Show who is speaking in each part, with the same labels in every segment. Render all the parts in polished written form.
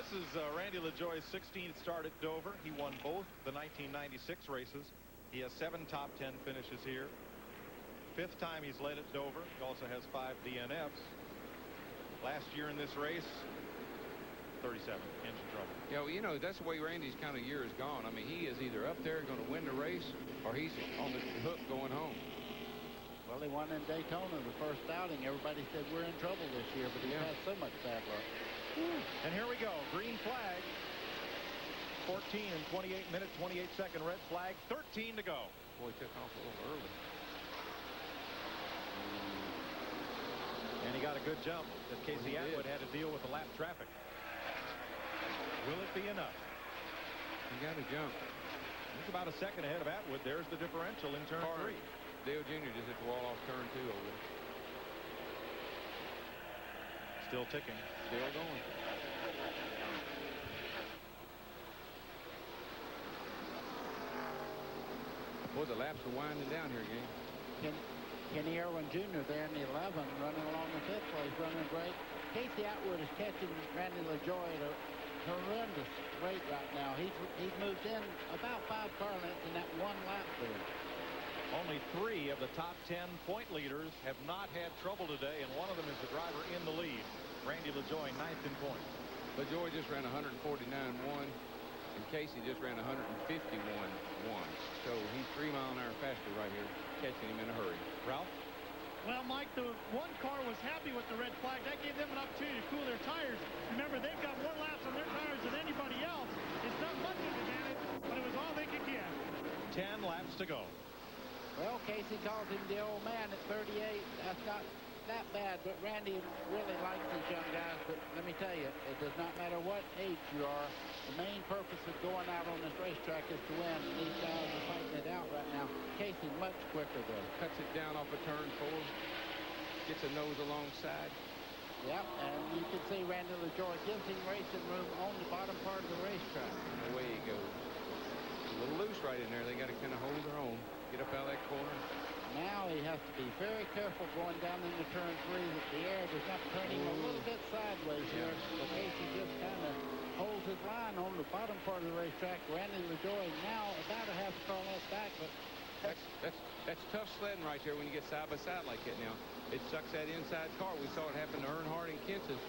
Speaker 1: This is Randy Lajoie's 16th start at Dover. He won both the 1996 races. He has 7 top 10 finishes here. 5th time he's led at Dover. He also has 5 DNFs. Last year in this race, 37 engine trouble.
Speaker 2: Yeah, well, you know, that's the way Randy's kind of year is gone. I mean, he is either up there going to win the race or he's on the hook going home.
Speaker 3: Well, he won in Daytona the first outing. Everybody said we're in trouble this year, but he had so much bad luck.
Speaker 1: And here we go. Green flag. 14 and 28 minute, 28 second red flag. 13 to go.
Speaker 2: Boy, took off a little early.
Speaker 1: And he got a good jump that Casey Atwood had to deal with the lap traffic. Will it be enough?
Speaker 2: He got a jump.
Speaker 1: He's about a second ahead of Atwood. There's the differential in turn 3.
Speaker 2: Dale Jr. just hit the wall off turn 2 over there.
Speaker 1: Still ticking.
Speaker 2: Still going. Boy, the laps are winding down here again.
Speaker 3: Kenny Irwin Jr. there in the 11, running along the 5th place, running great. Casey Atwood is catching Randy Lajoie at a horrendous rate right now. He's moved in about 5 car lengths in that 1 lap there.
Speaker 1: Only 3 of the top 10 point leaders have not had trouble today, and one of them is the driver in the lead. Randy Lajoie, 9th in points.
Speaker 2: Lajoie just ran 149.1, and Casey just ran 151.1. So he's 3 miles an hour faster right here, catching him in a hurry. Ralph?
Speaker 4: Well, Mike, the one car was happy with the red flag. That gave them an opportunity to cool their tires. Remember, they've got more laps on their tires than anybody else. It's not much of an advantage, but it was all they could get.
Speaker 1: 10 laps to go.
Speaker 3: Well, Casey calls him the old man at 38. That's not that bad, but Randy really likes these young guys. But let me tell you, it does not matter what age you are. The main purpose of going out on this racetrack is to win. And these guys are fighting it out right now. Casey much quicker, though.
Speaker 2: Cuts it down off of turn 4. Gets a nose alongside.
Speaker 3: Yep, and you can see Randy Lajoie gives him racing room on the bottom part of the racetrack.
Speaker 2: And away he goes. A little loose right in there. They got to kind of hold their own. Get up out of that corner.
Speaker 3: Now he has to be very careful going down into turn 3 that the air does not turn him a little bit sideways here. But Casey just kind of holds his line on the bottom part of the racetrack. Randy Lajoie now about a half car length back, but
Speaker 2: that's tough sledding right there when you get side by side like that. Now it sucks that inside car. We saw it happen to Earnhardt and Kansas.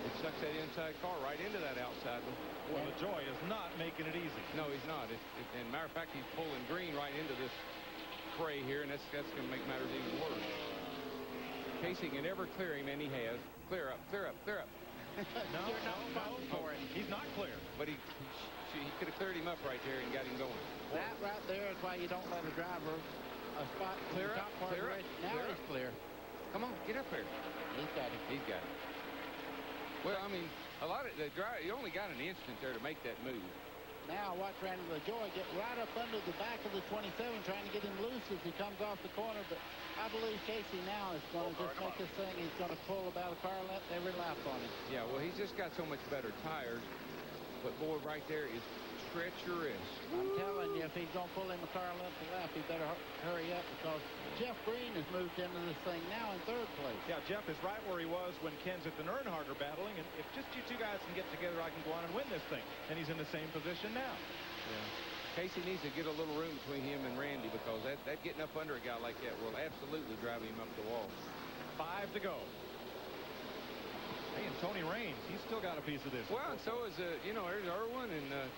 Speaker 2: It sucks that inside car right into that outside one.
Speaker 1: Well, Lajoie is not making it easy.
Speaker 2: No, he's not. And matter of fact, he's pulling green right into this fray here, and that's going to make matters even worse. Casey can never clear him, and he has. Clear up, clear up, clear up.
Speaker 1: No. He's not clear.
Speaker 2: But he could have cleared him up right there and got him going.
Speaker 3: That right there is why you don't let a driver a spot
Speaker 2: clear
Speaker 3: top
Speaker 2: up,
Speaker 3: part
Speaker 2: clear
Speaker 3: of the race. Now
Speaker 2: clear
Speaker 3: he's
Speaker 2: up.
Speaker 3: clear.
Speaker 2: Come on, get up here.
Speaker 3: He's got it.
Speaker 2: He's got it. Well, I mean, a lot of the driver, you only got an instant there to make that move.
Speaker 3: Now watch Randy Lajoie get right up under the back of the 27, trying to get him loose as he comes off the corner. But I believe Casey now is going to just make this thing. He's going to pull about a car length every lap on him.
Speaker 2: Yeah, well, he's just got so much better tires. But, boy, right there is treacherous.
Speaker 3: I'm telling you, if he's going to pull him a car length a lap, he better hurry up because Jeff Green has moved into this thing now in 3rd place.
Speaker 1: Yeah, Jeff is right where he was when Kenseth and Earnhardt are battling. And if just you 2 guys can get together, I can go on and win this thing. And he's in the same position now.
Speaker 2: Yeah. Casey needs to get a little room between him and Randy because that getting up under a guy like that will absolutely drive him up the wall.
Speaker 1: 5 to go. Hey, and Tony Raines, he's still got a piece of this.
Speaker 2: Well, and so is, you know, there's Irwin and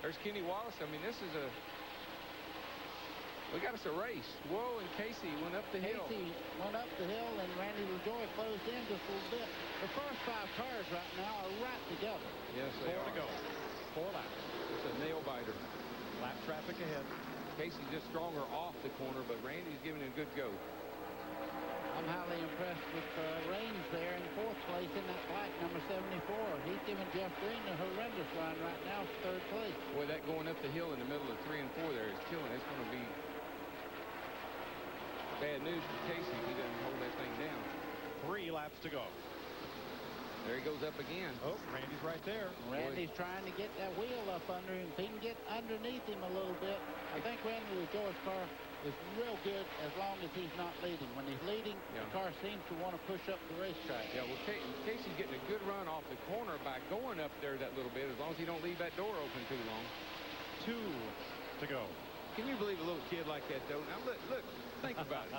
Speaker 2: there's Kenny Wallace. I mean, this is we got us a race. Whoa, and Casey went up the hill.
Speaker 3: Casey went up the hill, and Randy Lajoie closed in just a little bit. The first 5 cars right now are right together.
Speaker 2: Yes, they
Speaker 1: 4
Speaker 2: are.
Speaker 1: to go. 4 laps.
Speaker 2: It's a nail biter.
Speaker 1: Lap traffic ahead.
Speaker 2: Casey's just stronger off the corner, but Randy's giving it a good go.
Speaker 3: I'm highly impressed with Raines there in 4th place in that black number 74. He's giving Jeff Green a horrendous run right now for 3rd place.
Speaker 2: Boy, that going up the hill in the middle of 3 and 4 there is killing. It's going to be bad news for Casey if he doesn't hold that thing down.
Speaker 1: 3 laps to go.
Speaker 2: There he goes up again.
Speaker 1: Oh, Randy's right there.
Speaker 3: Randy's trying to get that wheel up under him. If he can get underneath him a little bit, I think Randy Lajoie's car is real good as long as he's not leading. When he's leading, the car seems to want to push up the racetrack.
Speaker 2: Yeah, well, Casey's getting a good run off the corner by going up there that little bit, as long as he don't leave that door open too long.
Speaker 1: 2 to go.
Speaker 2: Can you believe a little kid like that, though? Now, look, think about it.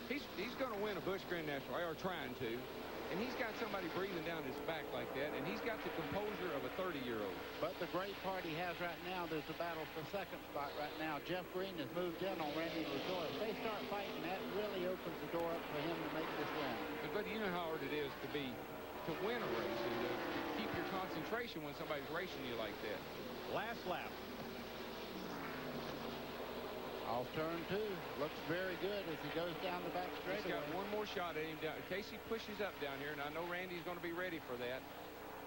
Speaker 2: He's going to win a Busch Grand National, or trying to, and he's got somebody breathing down his back like that, and he's got the composure of a 30-year-old.
Speaker 3: But the great part he has right now, there's a battle for second spot right now. Jeff Green has moved in on Randy Lajoie. If they start fighting, that really opens the door up for him to make this win.
Speaker 2: But you know how hard it is to win a race and to keep your concentration when somebody's racing you like that.
Speaker 1: Last lap.
Speaker 3: Off turn 2. Looks very good as he goes down the back straightaway.
Speaker 2: He's got one more shot at him down. Casey pushes up down here, and I know Randy's going to be ready for that.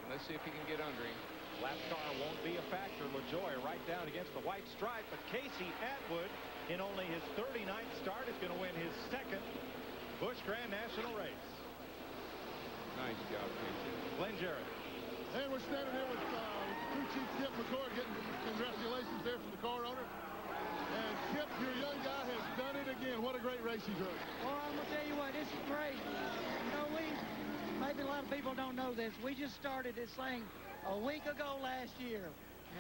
Speaker 2: And let's see if he can get under him.
Speaker 1: Lap car won't be a factor. Lajoie right down against the white stripe, but Casey Atwood, in only his 39th start, is going to win his second Busch Grand National race.
Speaker 2: Nice job, Casey.
Speaker 1: Glenn Jarrett.
Speaker 5: And we're standing here with crew chief Kip McCord, getting congratulations there from the car owner. And Kip, your young guy has done it again. What a great race he drove.
Speaker 6: Well, I'm going to tell you what, this is great. You know, maybe a lot of people don't know this. We just started this thing a week ago last year.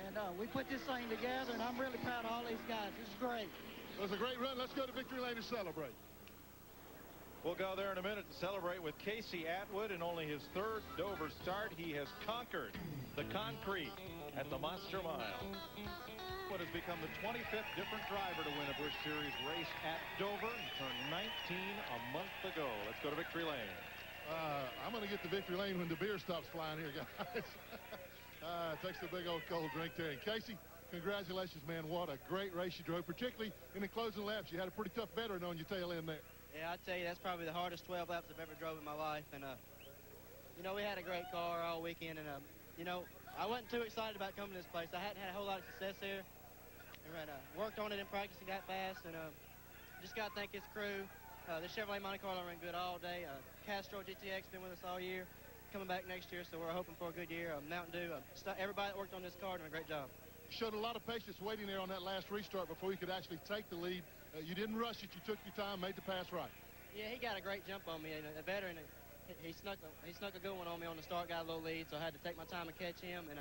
Speaker 6: And we put this thing together, and I'm really proud of all these guys. This is great.
Speaker 5: It was a great run. Let's go to Victory Lane to celebrate.
Speaker 1: We'll go there in a minute to celebrate with Casey Atwood. In only his 3rd Dover start, he has conquered the concrete at the Monster Mile. What has become the 25th different driver to win a Busch Series race at Dover. He turned 19 a month ago. Let's go to Victory Lane.
Speaker 5: I'm going to get to Victory Lane when the beer stops flying here, guys. Takes a big old cold drink there. And Casey, congratulations, man. What a great race you drove, particularly in the closing laps. You had a pretty tough veteran on your tail end there.
Speaker 7: Yeah, I'd tell you that's probably the hardest 12 laps I've ever drove in my life. And, you know, we had a great car all weekend. And, you know, I wasn't too excited about coming to this place. I hadn't had a whole lot of success here. And worked on it in practice and got fast. And just got to thank his crew. The Chevrolet Monte Carlo ran good all day. Castro GTX been with us all year. Coming back next year, so we're hoping for a good year. Mountain Dew, everybody that worked on this car did a great job.
Speaker 5: You showed a lot of patience waiting there on that last restart before you could actually take the lead. You didn't rush it. You took your time, made the pass right.
Speaker 7: Yeah, he got a great jump on me. And a veteran, he snuck a good one on me on the start, got a little lead, so I had to take my time and catch him. And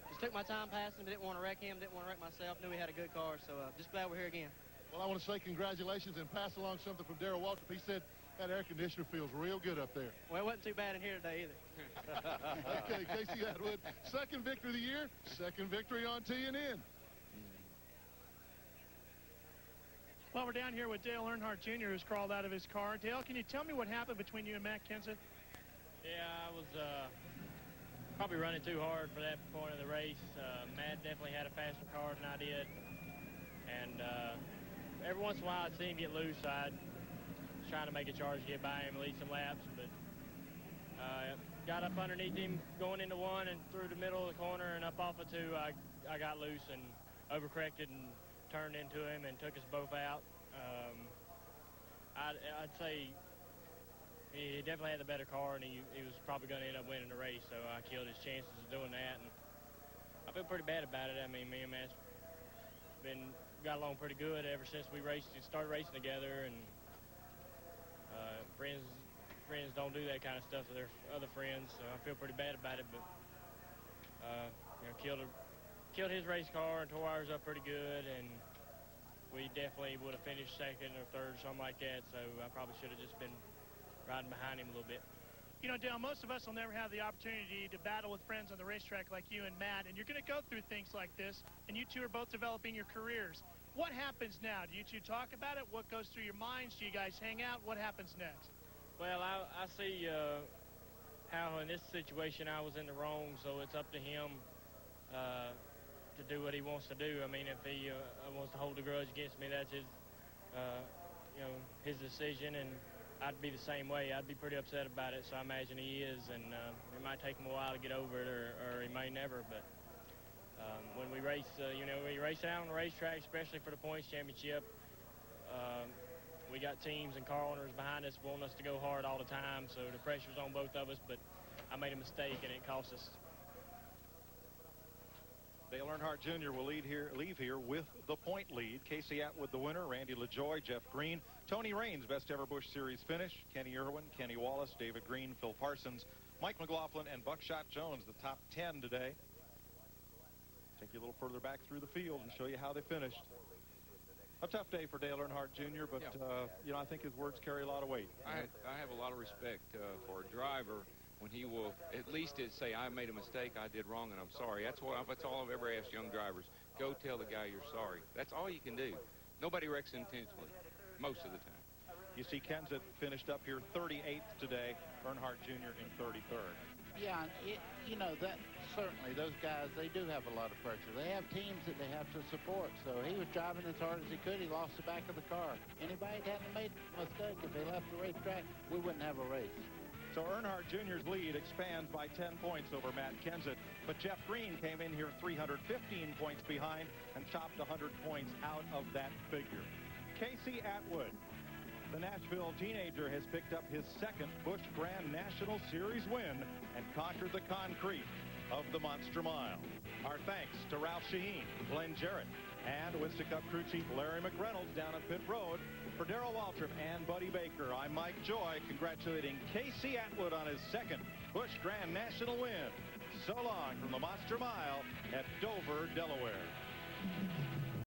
Speaker 7: just took my time passing, but didn't want to wreck him, didn't want to wreck myself. Knew he had a good car, so just glad we're here again.
Speaker 5: Well, I want to say congratulations and pass along something from Darrell Waltrip. He said that air conditioner feels real good up there.
Speaker 7: Well, it wasn't too bad in here today either.
Speaker 5: Okay, Casey Atwood, second victory of the year, second victory on TNN.
Speaker 4: Well, we're down here with Dale Earnhardt Jr., who's crawled out of his car. Dale, can you tell me what happened between you and Matt Kenseth?
Speaker 8: Yeah, I was probably running too hard for that point of the race. Matt definitely had a faster car than I did. And every once in a while I'd see him get loose. I'd trying to make a charge to get by him and lead some laps. But got up underneath him going into 1 and through the middle of the corner and up off of 2. I got loose and overcorrected and turned into him and took us both out. I'd say he definitely had the better car, and he was probably going to end up winning the race, so I killed his chances of doing that. And I feel pretty bad about it. I mean, me and Matt got along pretty good ever since we started racing together, and friends don't do that kind of stuff to their other friends, so I feel pretty bad about it. But you know, killed his race car and tore ours up pretty good, and we definitely would have finished second or third or something like that, so I probably should have just been riding behind him a little bit.
Speaker 4: You know, Dale, most of us will never have the opportunity to battle with friends on the racetrack like you and Matt, and you're going to go through things like this, and you two are both developing your careers. What happens now? Do you two talk about it? What goes through your minds? Do you guys hang out? What happens next?
Speaker 8: Well, I see how in this situation I was in the wrong, so it's up to him to do what he wants to do. I mean, if he wants to hold a grudge against me, that's his, you know, his decision, and I'd be the same way. I'd be pretty upset about it, so I imagine he is, and it might take him a while to get over it, or he may never. But when we race, you know, we race out on the racetrack, especially for the points championship, we got teams and car owners behind us wanting us to go hard all the time, so the pressure's on both of us, but I made a mistake, and it cost us.
Speaker 1: Dale Earnhardt Jr. will leave here with the point lead. Casey Atwood, the winner. Randy Lajoie, Jeff Green, Tony Raines, best ever Busch Series finish. Kenny Irwin, Kenny Wallace, David Green, Phil Parsons, Mike McLaughlin, and Buckshot Jones, the top 10 today. Take you a little further back through the field and show you how they finished. A tough day for Dale Earnhardt Jr., but, you know, I think his words carry a lot of weight.
Speaker 2: I have a lot of respect for a driver when he will at least say, I made a mistake, I did wrong, and I'm sorry. That's all I've ever asked young drivers. Go tell the guy you're sorry. That's all you can do. Nobody wrecks intentionally, most of the time.
Speaker 1: You see Kenseth finished up here 38th today, Earnhardt Jr. in 33rd.
Speaker 3: Yeah, you know, that certainly those guys, they do have a lot of pressure. They have teams that they have to support. So he was driving as hard as he could. He lost the back of the car. Anybody that hadn't made a mistake, if they left the racetrack, we wouldn't have a race.
Speaker 1: So Earnhardt Jr.'s lead expands by 10 points over Matt Kenseth. But Jeff Green came in here 315 points behind and chopped 100 points out of that figure. Casey Atwood, the Nashville teenager, has picked up his second Busch Grand National Series win and conquered the concrete of the Monster Mile. Our thanks to Ralph Shaheen, Glenn Jarrett, and Winston Cup crew chief Larry McReynolds down at Pit Road. For Darrell Waltrip and Buddy Baker, I'm Mike Joy, congratulating Casey Atwood on his second Busch Grand National win. So long from the Monster Mile at Dover, Delaware.